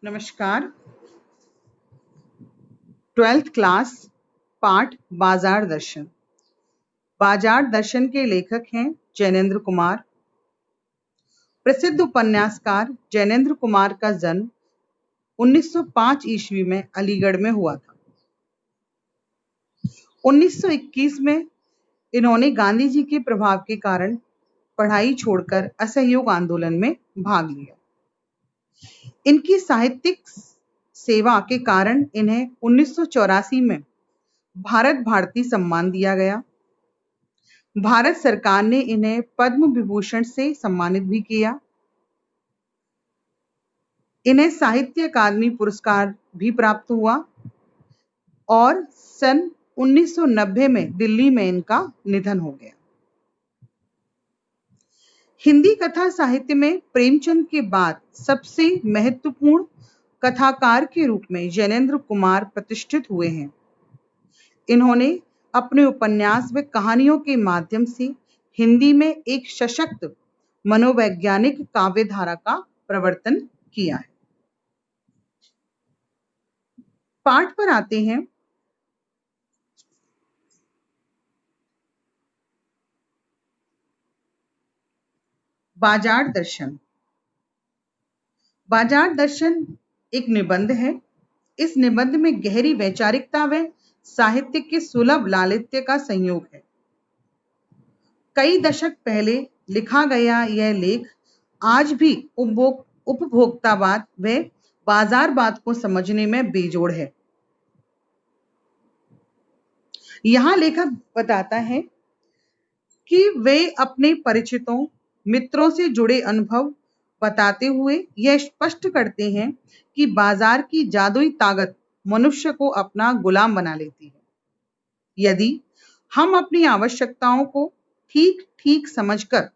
नमस्कार। 12th class पाठ बाजार दर्शन। बाजार दर्शन के लेखक हैं जैनेन्द्र कुमार। प्रसिद्ध उपन्यासकार जैनेन्द्र कुमार का जन्म 1905 ईस्वी में अलीगढ़ में हुआ था। 1921 में इन्होंने गांधी जी के प्रभाव के कारण पढ़ाई छोड़कर असहयोग आंदोलन में भाग लिया। इनकी साहित्यिक सेवा के कारण इन्हें 1984 में भारत भारती सम्मान दिया गया। भारत सरकार ने इन्हें पद्म विभूषण से सम्मानित भी किया। इन्हें साहित्य अकादमी पुरस्कार भी प्राप्त हुआ और सन 1990 में दिल्ली में इनका निधन हो गया। हिंदी कथा साहित्य में प्रेमचंद के बाद सबसे महत्वपूर्ण कथाकार के रूप में जैनेन्द्र कुमार प्रतिष्ठित हुए हैं। इन्होंने अपने उपन्यास व कहानियों के माध्यम से हिंदी में एक सशक्त मनोवैज्ञानिक काव्य धारा का प्रवर्तन किया है। पाठ पर आते हैं। बाजार दर्शन। बाजार दर्शन एक निबंध है। इस निबंध में गहरी वैचारिकता व साहित्य के सुलभ लालित्य का संयोग है। कई दशक पहले लिखा गया यह लेख आज भी उपभोक्तावाद व बाजारवाद को समझने में बेजोड़ है। यहाँ लेखक बताता है कि वे अपने परिचितों मित्रों से जुड़े अनुभव बताते हुए यह स्पष्ट करते हैं कि बाजार की जादुई ताकत मनुष्य को अपना गुलाम बना लेती है। यदि हम अपनी आवश्यकताओं को ठीक ठीक समझकर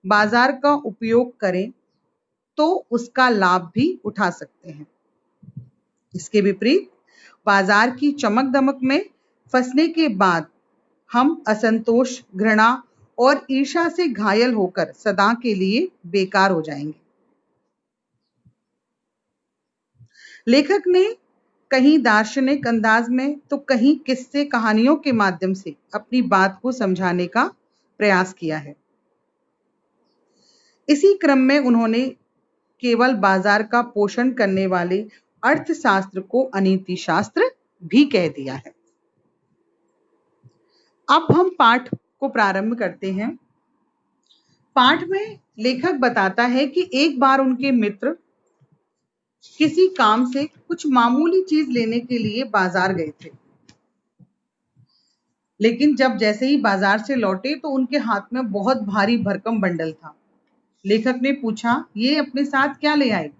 बाजार का उपयोग करें तो उसका लाभ भी उठा सकते हैं। इसके विपरीत बाजार की चमक दमक में फंसने के बाद हम असंतोष, घृणा और ईर्ष्या से घायल होकर सदा के लिए बेकार हो जाएंगे। लेखक ने कहीं दार्शनिक अंदाज में तो कहीं किस्से कहानियों के माध्यम से अपनी बात को समझाने का प्रयास किया है। इसी क्रम में उन्होंने केवल बाजार का पोषण करने वाले अर्थशास्त्र को अनीति शास्त्र भी कह दिया है। अब हम पाठ को प्रारंभ करते हैं। पाठ में लेखक बताता है कि एक बार उनके मित्र किसी काम से कुछ मामूली चीज लेने के लिए बाजार गए थे, लेकिन जब जैसे ही बाजार से लौटे तो उनके हाथ में बहुत भारी भरकम बंडल था। लेखक ने पूछा, ये अपने साथ क्या ले आए?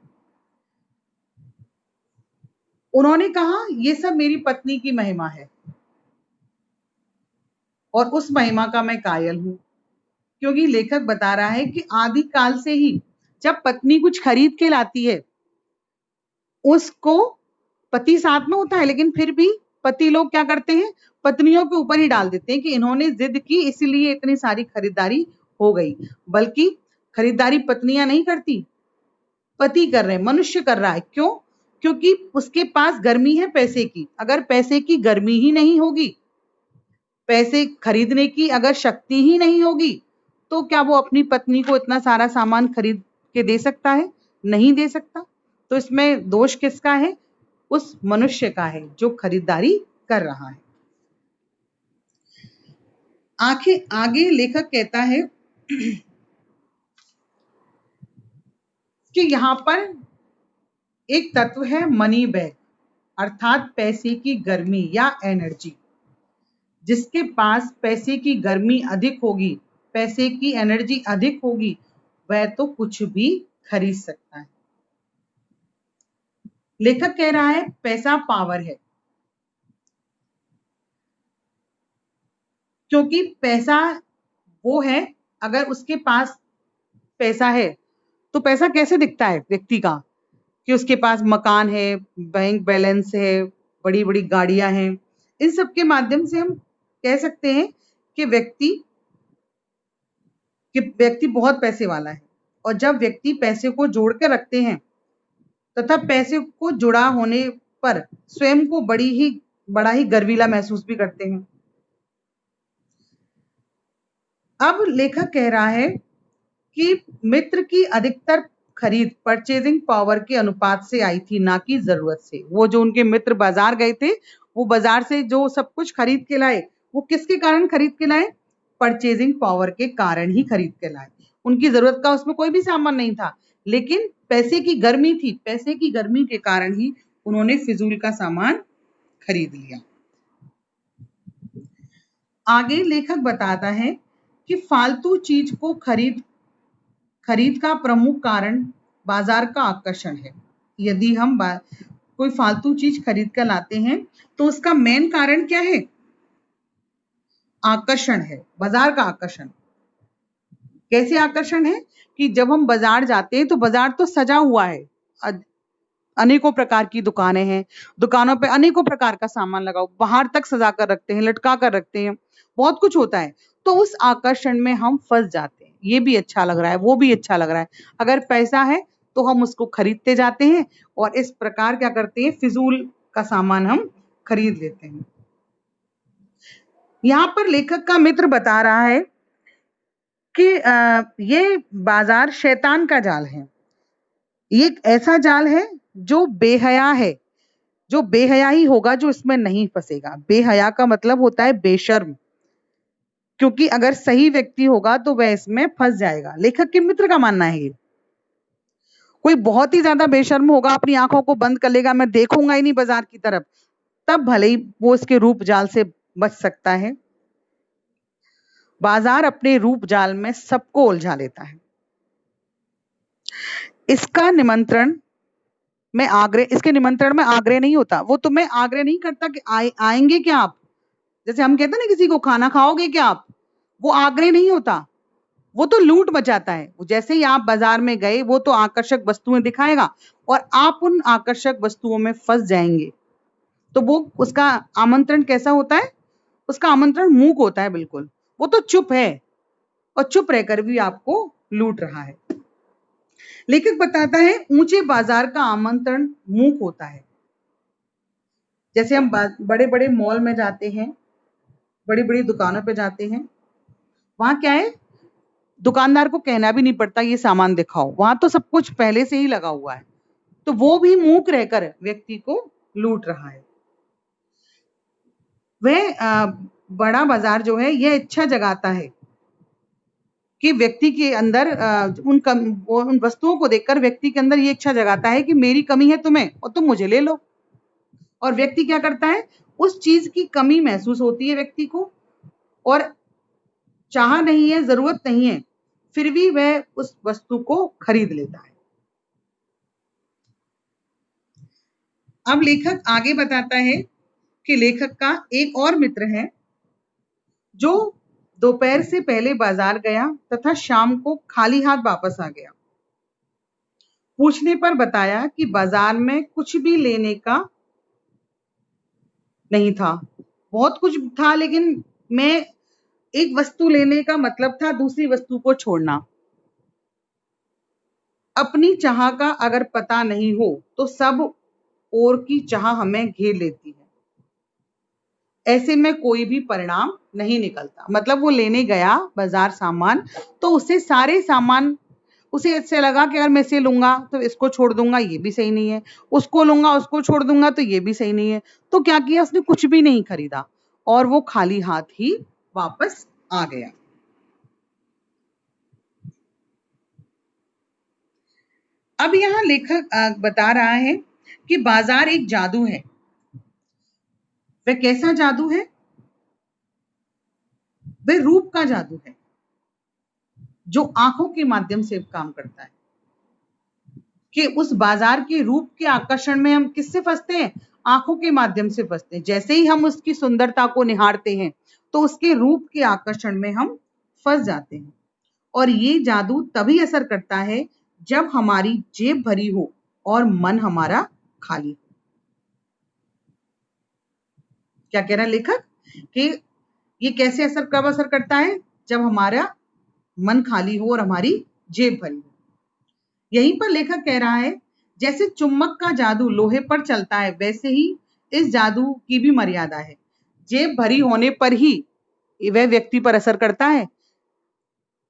उन्होंने कहा, ये सब मेरी पत्नी की महिमा है और उस महिमा का मैं कायल हूं। क्योंकि लेखक बता रहा है कि आदि काल से ही जब पत्नी कुछ खरीद के लाती है, उसको पति साथ में होता है, लेकिन फिर भी पति लोग क्या करते हैं, पत्नियों के ऊपर ही डाल देते हैं कि इन्होंने जिद की इसलिए इतनी सारी खरीदारी हो गई। बल्कि खरीदारी पत्नियां नहीं करती, पति कर रहे हैं, मनुष्य कर रहा है। क्यों? क्योंकि उसके पास गर्मी है पैसे की। अगर पैसे की गर्मी ही नहीं होगी, पैसे खरीदने की अगर शक्ति ही नहीं होगी, तो क्या वो अपनी पत्नी को इतना सारा सामान खरीद के दे सकता है? नहीं दे सकता। तो इसमें दोष किसका है? उस मनुष्य का है जो खरीदारी कर रहा है। आगे लेखक कहता है कि यहाँ पर एक तत्व है मनी बैग, अर्थात पैसे की गर्मी या एनर्जी। जिसके पास पैसे की गर्मी अधिक होगी, पैसे की एनर्जी अधिक होगी, वह तो कुछ भी खरीद सकता है। लेखक कह रहा है पैसा पावर है, क्योंकि पैसा वो है, अगर उसके पास पैसा है तो पैसा कैसे दिखता है व्यक्ति का, कि उसके पास मकान है, बैंक बैलेंस है, बड़ी बड़ी गाड़ियां हैं। इन सब के माध्यम से हम कह सकते हैं कि व्यक्ति बहुत पैसे वाला है। और जब व्यक्ति पैसे को जोड़ के रखते हैं तथा पैसे को जुड़ा होने पर स्वयं को बड़ा ही गर्वीला महसूस भी करते हैं। अब लेखक कह रहा है कि मित्र की अधिकतर खरीद परचेजिंग पावर के अनुपात से आई थी, ना कि जरूरत से। वो जो उनके मित्र बाजार गए थे, वो बाजार से जो सब कुछ खरीद के लाए, वो किसके कारण खरीद के लाए? परचेजिंग पावर के कारण ही खरीद के लाए। उनकी जरूरत का उसमें कोई भी सामान नहीं था, लेकिन पैसे की गर्मी थी, पैसे की गर्मी के कारण ही उन्होंने फिजूल का सामान खरीद लिया। आगे लेखक बताता है कि फालतू चीज को खरीद का प्रमुख कारण बाजार का आकर्षण है। यदि हम कोई फालतू चीज खरीद कर लाते हैं तो उसका मेन कारण क्या है? आकर्षण है, बाजार का आकर्षण। कैसे आकर्षण है? कि जब हम बाजार जाते हैं तो बाजार तो सजा हुआ है, अनेकों प्रकार की दुकानें हैं, दुकानों पे अनेकों प्रकार का सामान लगा हुआ, बाहर तक सजा कर रखते हैं, लटका कर रखते हैं, बहुत कुछ होता है। तो उस आकर्षण में हम फंस जाते हैं, ये भी अच्छा लग रहा है, वो भी अच्छा लग रहा है। अगर पैसा है तो हम उसको खरीदते जाते हैं और इस प्रकार क्या करते हैं? फिजूल का सामान हम खरीद लेते हैं। यहाँ पर लेखक का मित्र बता रहा है कि ये बाजार शैतान का जाल है। ये एक ऐसा जाल है जो बेहया है, जो बेहया ही होगा जो इसमें नहीं फंसेगा। बेहया का मतलब होता है बेशर्म, क्योंकि अगर सही व्यक्ति होगा तो वह इसमें फंस जाएगा। लेखक के मित्र का मानना है ये। कोई बहुत ही ज्यादा बेशर्म होगा, अपनी आंखों को बंद कर लेगा, मैं देखूंगा ही नहीं बाजार की तरफ, तब भले ही वो इसके रूप जाल से बच सकता है। बाजार अपने रूप जाल में सबको उलझा लेता है। इसके निमंत्रण में आग्रह नहीं होता। वो तुम्हें आग्रह नहीं करता कि आएंगे क्या आप, जैसे हम कहते हैं ना किसी को खाना खाओगे क्या आप, वो आग्रह नहीं होता, वो तो लूट मचाता है। जैसे ही आप बाजार में गए, वो तो आकर्षक वस्तुएं दिखाएगा और आप उन आकर्षक वस्तुओं में फंस जाएंगे। तो वो उसका आमंत्रण कैसा होता है? उसका आमंत्रण मूक होता है, बिल्कुल। वो तो चुप है और चुप रहकर भी आपको लूट रहा है। लेखक बताता है ऊंचे बाजार का आमंत्रण मूक होता है। जैसे हम बड़े बड़े मॉल में जाते हैं, बड़ी बड़ी दुकानों पे जाते हैं, वहां क्या है? दुकानदार को कहना भी नहीं पड़ता ये सामान दिखाओ, वहां तो सब कुछ पहले से ही लगा हुआ है। तो वो भी मूक रहकर व्यक्ति को लूट रहा है। वह बड़ा बाजार जो है यह इच्छा जगाता है कि व्यक्ति के अंदर उन वस्तुओं को देखकर व्यक्ति के अंदर ये इच्छा जगाता है कि मेरी कमी है तुम्हें और तुम मुझे ले लो। और व्यक्ति क्या करता है? उस चीज की कमी महसूस होती है व्यक्ति को, और चाह नहीं है, जरूरत नहीं है, फिर भी वह उस वस्तु को खरीद लेता है। अब लेखक आगे बताता है कि लेखक का एक और मित्र है जो दोपहर से पहले बाजार गया तथा शाम को खाली हाथ वापस आ गया। पूछने पर बताया कि बाजार में कुछ भी लेने का नहीं था, बहुत कुछ था, लेकिन मैं एक वस्तु लेने का मतलब था दूसरी वस्तु को छोड़ना। अपनी चाह का अगर पता नहीं हो तो सब और की चाह हमें घेर लेती है, ऐसे में कोई भी परिणाम नहीं निकलता। मतलब वो लेने गया बाजार सामान, तो उसे सारे सामान, उसे ऐसे लगा कि अगर मैं इसे लूंगा तो इसको छोड़ दूंगा, ये भी सही नहीं है, उसको लूंगा उसको छोड़ दूंगा तो ये भी सही नहीं है। तो क्या किया उसने? कुछ भी नहीं खरीदा और वो खाली हाथ ही वापस आ गया। अब यहाँ लेखक बता रहा है कि बाजार एक जादू है। वह कैसा जादू है? वह रूप का जादू है जो आंखों के माध्यम से काम करता है। कि उस बाजार के रूप के आकर्षण में हम किससे फंसते हैं? आंखों के माध्यम से फंसते हैं। जैसे ही हम उसकी सुंदरता को निहारते हैं तो उसके रूप के आकर्षण में हम फंस जाते हैं। और ये जादू तभी असर करता है जब हमारी जेब भरी हो और मन हमारा खाली। क्या कह रहा है लेखक? कि ये कैसे कब असर करता है? जब हमारा मन खाली हो और हमारी जेब भरी हो। यहीं पर लेखक कह रहा है जैसे चुम्बक का जादू लोहे पर चलता है, वैसे ही इस जादू की भी मर्यादा है। जेब भरी होने पर ही वह व्यक्ति पर असर करता है,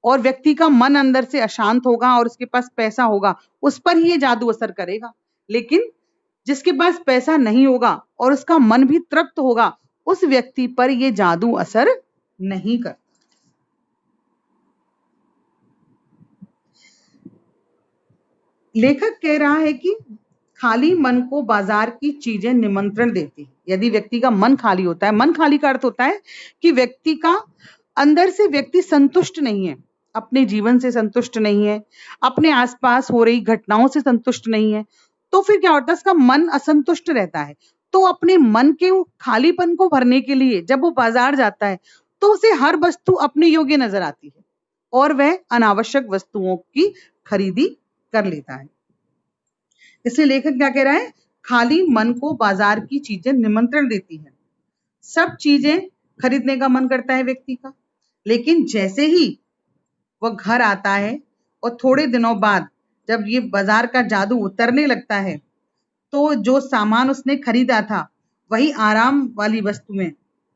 और व्यक्ति का मन अंदर से अशांत होगा और उसके पास पैसा होगा, उस पर ही ये जादू असर करेगा। लेकिन जिसके पास पैसा नहीं होगा और उसका मन भी तृप्त होगा, उस व्यक्ति पर ये जादू असर नहीं करता। लेखक कह रहा है कि खाली मन को बाजार की चीजें निमंत्रण देती है। यदि व्यक्ति का मन खाली होता है, मन खाली का अर्थ होता है कि व्यक्ति का अंदर से व्यक्ति संतुष्ट नहीं है, अपने जीवन से संतुष्ट नहीं है, अपने आसपास हो रही घटनाओं से संतुष्ट नहीं है, तो फिर क्या होता है, उसका मन असंतुष्ट रहता है। तो अपने मन के खालीपन को भरने के लिए जब वो बाजार जाता है, तो उसे हर वस्तु अपने योग्य नजर आती है और वह अनावश्यक वस्तुओं की खरीदी कर लेता है। इसलिए लेखक क्या कह रहा है, खाली मन को बाजार की चीजें निमंत्रण देती है। सब चीजें खरीदने का मन करता है व्यक्ति का, लेकिन जैसे ही वह घर आता है और थोड़े दिनों बाद जब ये बाजार का जादू उतरने लगता है, तो जो सामान उसने खरीदा था वही आराम वाली वस्तुएं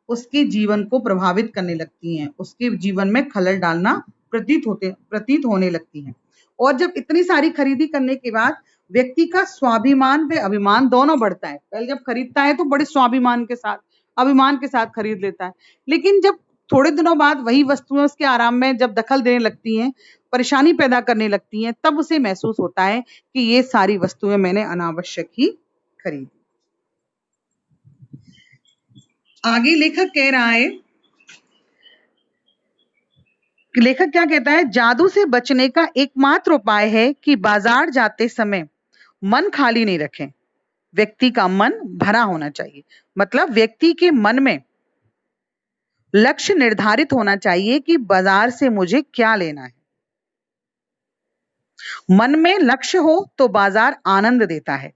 उसके जीवन को प्रभावित करने लगती हैं, उसके जीवन में खलल डालना प्रतीत होने लगती हैं। और जब इतनी सारी खरीदी करने के बाद व्यक्ति का स्वाभिमान व अभिमान दोनों बढ़ता है। पहले जब खरीदता है तो बड़े स्वाभिमान के साथ, अभिमान के साथ खरीद लेता है, लेकिन जब थोड़े दिनों बाद वही वस्तुएं उसके आराम में जब दखल देने लगती हैं, परेशानी पैदा करने लगती हैं, तब उसे महसूस होता है कि ये सारी वस्तुएं मैंने अनावश्यक ही खरीदी। आगे लेखक कह रहा है, लेखक क्या कहता है, जादू से बचने का एकमात्र उपाय है कि बाजार जाते समय मन खाली नहीं रखें, व्यक्ति का मन भरा होना चाहिए। मतलब व्यक्ति के मन में लक्ष्य निर्धारित होना चाहिए कि बाजार से मुझे क्या लेना है। मन में लक्ष्य हो तो बाजार आनंद देता है।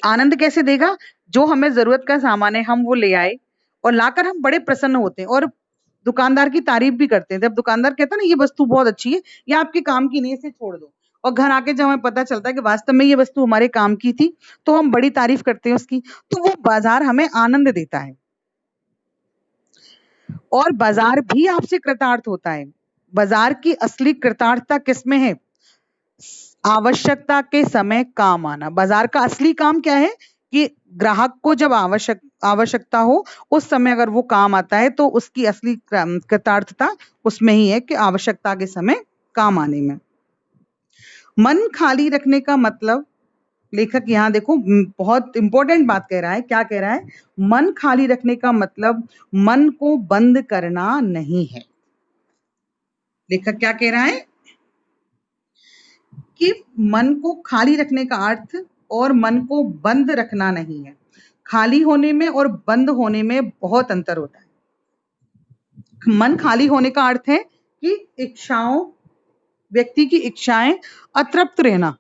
आनंद कैसे देगा? जो हमें जरूरत का सामान है हम वो ले आए और लाकर हम बड़े प्रसन्न होते हैं और दुकानदार की तारीफ भी करते हैं। जब दुकानदार कहता है ना ये वस्तु बहुत अच्छी है, या आपके काम की नहीं है, इसे छोड़ दो, और घर आके जब हमें पता चलता है कि वास्तव में ये वस्तु हमारे काम की थी, तो हम बड़ी तारीफ करते हैं उसकी। तो वो बाजार हमें आनंद देता है और बाजार भी आपसे कृतार्थ होता है। बाजार की असली कृतार्थता किसमें है? आवश्यकता के समय काम आना। बाजार का असली काम क्या है कि ग्राहक को जब आवश्यकता हो उस समय अगर वो काम आता है, तो उसकी असली कृतार्थता उसमें ही है कि आवश्यकता के समय काम आने में। मन खाली रखने का मतलब, लेखक यहाँ देखो बहुत इंपॉर्टेंट बात कह रहा है। क्या कह रहा है? मन खाली रखने का मतलब मन को बंद करना नहीं है। लेखक क्या कह रहा है कि मन को खाली रखने का अर्थ और मन को बंद रखना नहीं है। खाली होने में और बंद होने में बहुत अंतर होता है। मन खाली होने का अर्थ है कि व्यक्ति की इच्छाएं अतृप्त रहना,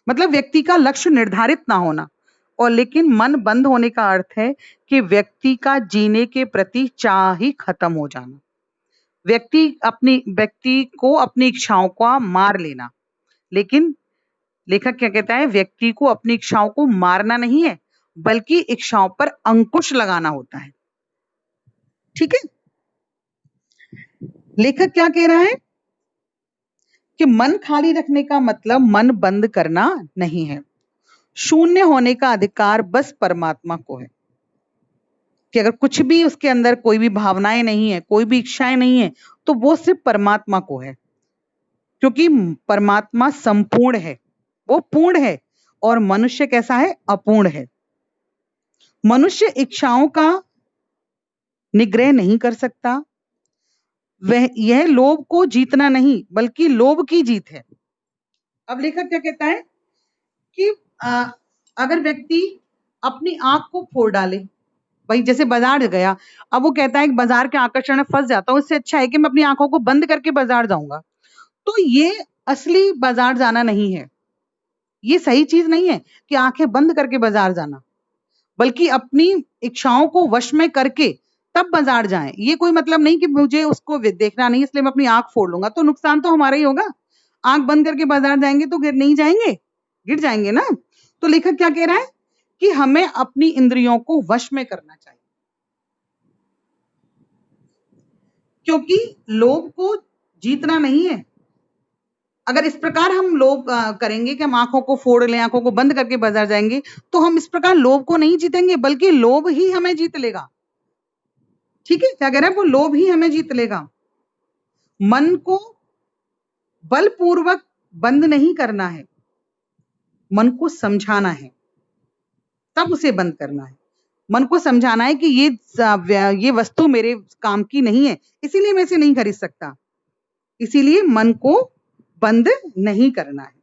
मतलब व्यक्ति का लक्ष्य निर्धारित ना होना। और लेकिन मन बंद होने का अर्थ है कि व्यक्ति का जीने के प्रति चाह ही खत्म हो जाना, व्यक्ति को अपनी इच्छाओं का मार लेना। लेकिन लेखक क्या कहता है? व्यक्ति को अपनी इच्छाओं को मारना नहीं है, बल्कि इच्छाओं पर अंकुश लगाना होता है। ठीक है? लेखक क्या कह रहा है कि मन खाली रखने का मतलब मन बंद करना नहीं है। शून्य होने का अधिकार बस परमात्मा को है, कि अगर कुछ भी उसके अंदर कोई भी भावनाएं नहीं है, कोई भी इच्छाएं नहीं है, तो वो सिर्फ परमात्मा को है, क्योंकि परमात्मा संपूर्ण है, वो पूर्ण है, और मनुष्य कैसा है? अपूर्ण है। मनुष्य इच्छाओं का निग्रह नहीं कर सकता। यह लोभ को जीतना नहीं, बल्कि लोभ की जीत है। अब लेखक क्या कहता है कि अगर व्यक्ति अपनी आंख को फोड़ डाले, भाई जैसे बाजार गया, अब वो कहता है कि बाजार के आकर्षण में फंस जाता हूं, इससे अच्छा है कि मैं अपनी आंखों को बंद करके बाजार जाऊंगा। तो ये असली बाजार जाना नहीं है, ये सही चीज नहीं है कि आंखें बंद करके बाजार जाना, बल्कि अपनी इच्छाओं को वश में करके तब बाजार जाएं। ये कोई मतलब नहीं कि मुझे उसको देखना नहीं इसलिए मैं अपनी आंख फोड़ लूंगा, तो नुकसान तो हमारा ही होगा। आंख बंद करके बाजार जाएंगे तो गिर नहीं जाएंगे, गिर जाएंगे ना। तो लेखक क्या कह रहा है कि हमें अपनी इंद्रियों को वश में करना चाहिए, क्योंकि लोभ को जीतना नहीं है। अगर इस प्रकार हम लोभ करेंगे कि हम आंखों को फोड़ लें, आंखों को बंद करके बाजार जाएंगे, तो हम इस प्रकार लोभ को नहीं जीतेंगे, बल्कि लोभ ही हमें जीत लेगा। ठीक है, क्या कह रहा है, वो लोभ ही हमें जीत लेगा। मन को बलपूर्वक बंद नहीं करना है, मन को समझाना है, तब उसे बंद करना है। मन को समझाना है कि ये वस्तु मेरे काम की नहीं है, इसीलिए मैं इसे नहीं खरीद सकता, इसीलिए मन को बंद नहीं करना है।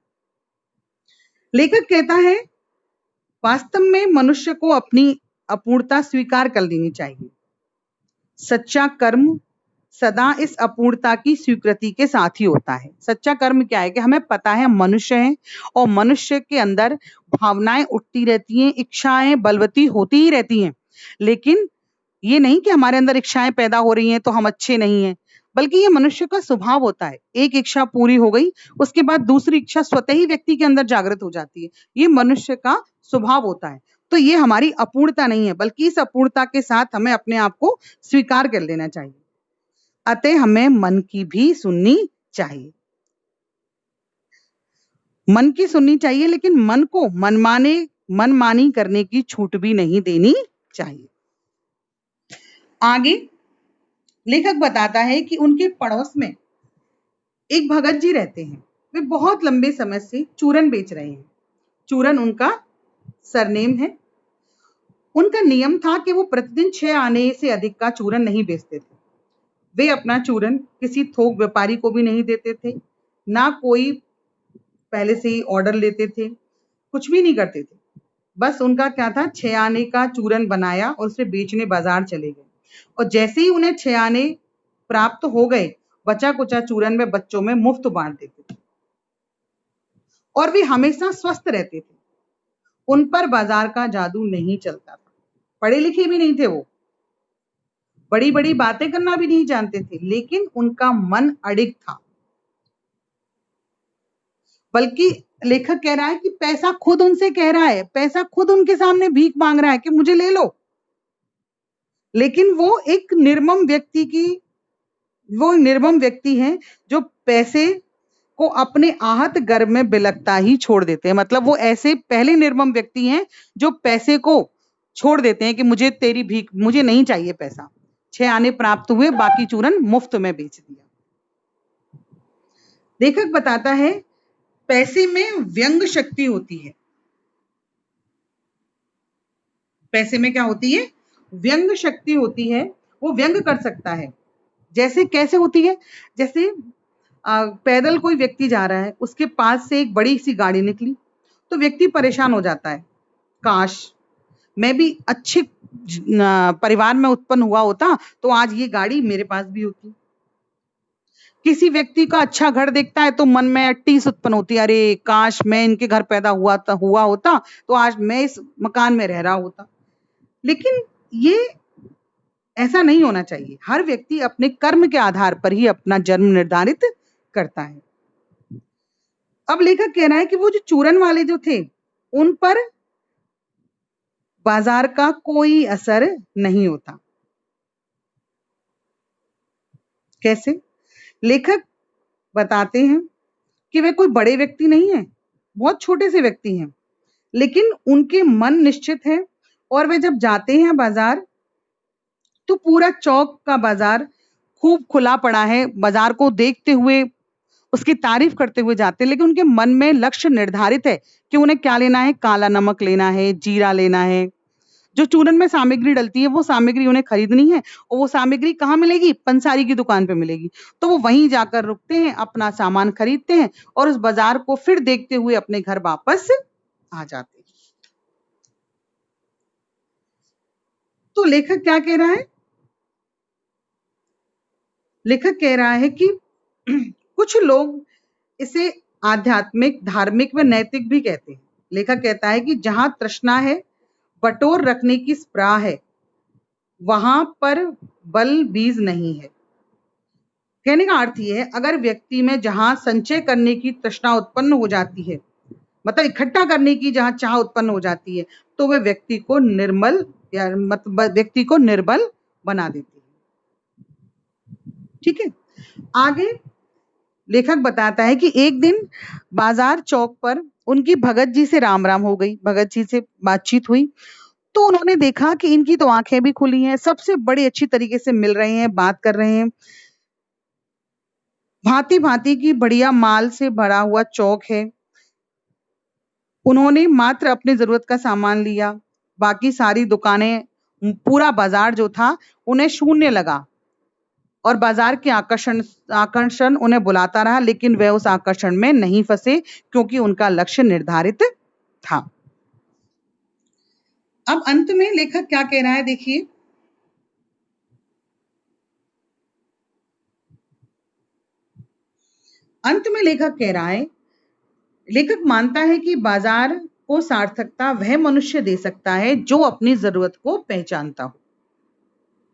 लेखक कहता है वास्तव में मनुष्य को अपनी अपूर्णता स्वीकार कर लेनी चाहिए। सच्चा कर्म सदा इस अपूर्णता की स्वीकृति के साथ ही होता है। सच्चा कर्म क्या है कि हमें पता है हम मनुष्य हैं और मनुष्य के अंदर भावनाएं उठती रहती हैं, इच्छाएं बलवती होती ही रहती हैं, लेकिन ये नहीं कि हमारे अंदर इच्छाएं पैदा हो रही हैं तो हम अच्छे नहीं हैं, बल्कि ये मनुष्य का स्वभाव होता है। एक इच्छा पूरी हो गई, उसके बाद दूसरी इच्छा स्वतः ही व्यक्ति के अंदर जागृत हो जाती है, ये मनुष्य का स्वभाव होता है। तो ये हमारी अपूर्णता नहीं है, बल्कि इस अपूर्णता के साथ हमें अपने आप को स्वीकार कर लेना चाहिए। अतः हमें मन की भी सुननी चाहिए, मन की सुननी चाहिए, लेकिन मन को मनमानी करने की छूट भी नहीं देनी चाहिए। आगे लेखक बताता है कि उनके पड़ोस में एक भगत जी रहते हैं। वे बहुत लंबे समय से चूरन बेच रहे हैं। चूरन उनका सरनेम है। उनका नियम था कि वो प्रतिदिन 6 आने से अधिक का चूरन नहीं बेचते थे। वे अपना चूरन किसी थोक व्यापारी को भी नहीं देते थे, ना कोई पहले से ही ऑर्डर लेते थे, कुछ भी नहीं करते थे। बस उनका क्या था, 6 आने का चूरन बनाया और उसे बेचने बाजार चले गए, और जैसे ही उन्हें 6 आने प्राप्त हो गए, बचा कुचा चूरन में बच्चों में मुफ्त बांट देते थे, और वे हमेशा स्वस्थ रहते थे। उन पर बाजार का जादू नहीं चलता था। पढ़े लिखे भी नहीं थे वो, बड़ी बड़ी बातें करना भी नहीं जानते थे, लेकिन उनका मन अडिग था। बल्कि लेखक कह रहा है कि पैसा खुद उनसे कह रहा है, पैसा खुद उनके सामने भीख मांग रहा है कि मुझे ले लो, लेकिन वो एक निर्मम व्यक्ति है जो पैसे को अपने आहत गर्भ में बिलकता ही छोड़ देते हैं। मतलब वो ऐसे पहले निर्मम व्यक्ति हैं जो पैसे को छोड़ देते हैं कि मुझे तेरी भीख, मुझे नहीं चाहिए पैसा। 6 आने प्राप्त हुए, बाकी चूरन मुफ्त में बेच दिया। लेखक बताता है पैसे में व्यंग शक्ति होती है। पैसे में क्या होती है, व्यंग शक्ति होती है। वो व्यंग कर सकता है। जैसे कैसे होती है, जैसे पैदल कोई व्यक्ति जा रहा है, उसके पास से एक बड़ी सी गाड़ी निकली तो व्यक्ति परेशान हो जाता है, काश मैं भी अच्छे परिवार में उत्पन्न हुआ होता तो आज ये गाड़ी मेरे पास भी होती। किसी व्यक्ति का अच्छा घर देखता है तो मन में टीस उत्पन्न होती है, अरे काश मैं इनके घर पैदा हुआ होता तो आज मैं इस मकान में रह रहा होता। लेकिन ये ऐसा नहीं होना चाहिए। हर व्यक्ति अपने कर्म के आधार पर ही अपना जन्म निर्धारित करता है। अब लेखक कह रहा है कि वो जो चूरन वाले जो थे, उन पर बाजार का कोई असर नहीं होता। कैसे? लेखक बताते हैं कि वे कोई बड़े व्यक्ति नहीं है, बहुत छोटे से व्यक्ति हैं, लेकिन उनके मन निश्चित है, और वे जब जाते हैं बाजार तो पूरा चौक का बाजार खूब खुला पड़ा है, बाजार को देखते हुए उसकी तारीफ करते हुए जाते हैं, लेकिन उनके मन में लक्ष्य निर्धारित है कि उन्हें क्या लेना है, काला नमक लेना है, जीरा लेना है। जो चूरन में सामग्री डलती है वो सामग्री उन्हें खरीदनी है, और वो सामग्री कहाँ मिलेगी, पंसारी की दुकान पे मिलेगी। तो वो वहीं जाकर रुकते हैं, अपना सामान खरीदते हैं और उस बाजार को फिर देखते हुए अपने घर वापस आ जाते हैं। तो लेखक क्या कह रहा है, लेखक कह रहा है कि कुछ लोग इसे आध्यात्मिक, धार्मिक व नैतिक भी कहते हैं। लेखक कहता है कि जहां तृष्णा है, बटोर रखने की स्पृहा है, वहां पर बल बीज नहीं है। कहने का अर्थ ये है, अगर व्यक्ति में जहां संचय करने की तृष्णा उत्पन्न हो जाती है, मतलब इकट्ठा करने की जहां चाह उत्पन्न हो जाती है, तो वह व्यक्ति को निर्मल या मतलब व्यक्ति को निर्बल बना देती है। ठीक है, आगे लेखक बताता है कि एक दिन बाजार चौक पर उनकी भगत जी से राम राम हो गई, भगत जी से बातचीत हुई। तो उन्होंने देखा कि इनकी तो आंखें भी खुली हैं, सबसे बड़ी अच्छी तरीके से मिल रहे हैं, बात कर रहे हैं। भांति भांति की बढ़िया माल से भरा हुआ चौक है। उन्होंने मात्र अपने जरूरत का सामान लिया, बाकी सारी दुकानें, पूरा बाजार जो था उन्हें शून्य लगा और बाजार के आकर्षण उन्हें बुलाता रहा, लेकिन वे उस आकर्षण में नहीं फंसे क्योंकि उनका लक्ष्य निर्धारित था। अब अंत में लेखक क्या कह रहा है, देखिए। अंत में लेखक कह रहा है, लेखक मानता है कि बाजार को सार्थकता वह मनुष्य दे सकता है जो अपनी जरूरत को पहचानता हो।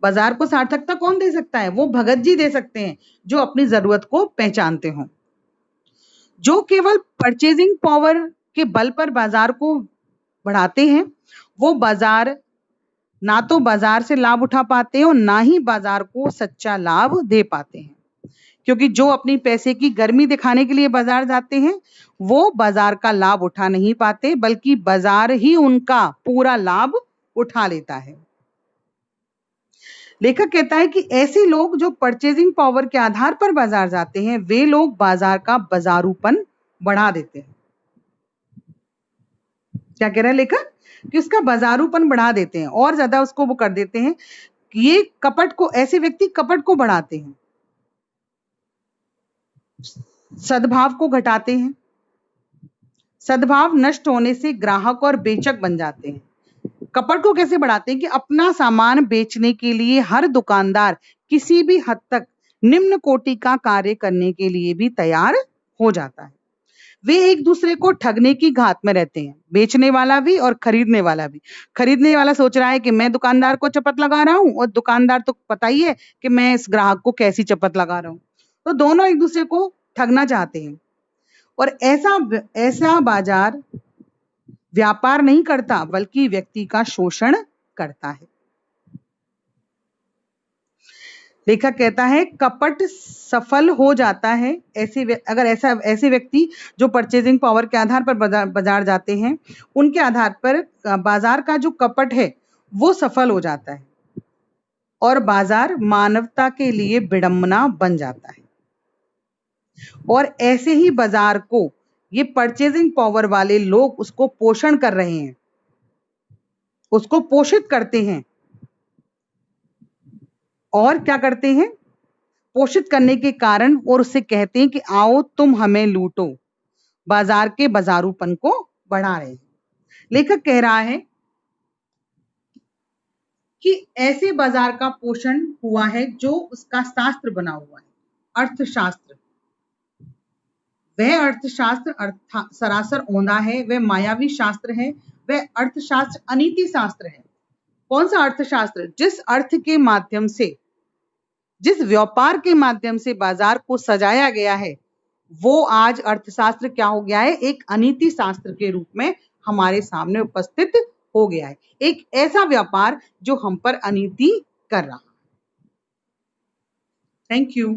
बाजार को सार्थकता कौन दे सकता है? वो भगत जी दे सकते हैं जो अपनी जरूरत को पहचानते हो। जो केवल परचेजिंग पावर के बल पर बाजार को बढ़ाते हैं, वो बाजार ना तो बाजार से लाभ उठा पाते हैं और ना ही बाजार को सच्चा लाभ दे पाते हैं, क्योंकि जो अपनी पैसे की गर्मी दिखाने के लिए बाजार जाते हैं, वो बाजार का लाभ उठा नहीं पाते, बल्कि बाजार ही उनका पूरा लाभ उठा लेता है। लेखक कहता है कि ऐसे लोग जो परचेजिंग पावर के आधार पर बाजार जाते हैं, वे लोग बाजार का बाजारूपन बढ़ा देते हैं। क्या कह रहा है लेखक? कि उसका बाजारूपन बढ़ा देते हैं और ज्यादा उसको वो कर देते हैं। ये कपट को, ऐसे व्यक्ति कपट को बढ़ाते हैं, सद्भाव को घटाते हैं। सद्भाव नष्ट होने से ग्राहक और बेचक बन जाते हैं। कपट को कैसे बढ़ाते हैं कि अपना सामान बेचने के लिए हर दुकानदार किसी भी हद तक निम्न कोटि का कार्य करने के लिए भी तैयार हो जाता है। वे एक दूसरे को ठगने की घात में रहते हैं, बेचने वाला भी और खरीदने वाला भी। खरीदने वाला सोच रहा है कि मैं दुकानदार को चपत लगा रहा हूं, और दुकानदार तो पता ही है कि मैं इस ग्राहक को कैसी चपत लगा रहा हूं। तो दोनों एक दूसरे को ठगना चाहते हैं, और ऐसा बाजार व्यापार नहीं करता बल्कि व्यक्ति का शोषण करता है। लेखक कहता है कपट सफल हो जाता है ऐसे व्यक्ति जो परचेजिंग पावर के आधार पर बाजार जाते हैं, उनके आधार पर बाजार का जो कपट है वो सफल हो जाता है और बाजार मानवता के लिए विडंबना बन जाता है। और ऐसे ही बाजार को ये परचेजिंग पावर वाले लोग उसको पोषण कर रहे हैं, उसको पोषित करते हैं। और क्या करते हैं? पोषित करने के कारण, और उससे कहते हैं कि आओ तुम हमें लूटो, बाजार के बाजारूपन को बढ़ा रहे हैं। लेखक कह रहा है कि ऐसे बाजार का पोषण हुआ है जो उसका शास्त्र बना हुआ है, अर्थशास्त्र। वह अर्थशास्त्र सरासर औंधा है, वह मायावी शास्त्र है, वह अर्थशास्त्र अनीति शास्त्र है। कौन सा अर्थशास्त्र? जिस अर्थ के माध्यम से, जिस व्यापार के माध्यम से बाजार को सजाया गया है, वो आज अर्थशास्त्र क्या हो गया है? एक अनीति शास्त्र के रूप में हमारे सामने उपस्थित हो गया है। एक ऐसा व्यापार जो हम पर अनीति कर रहा है। Thank you.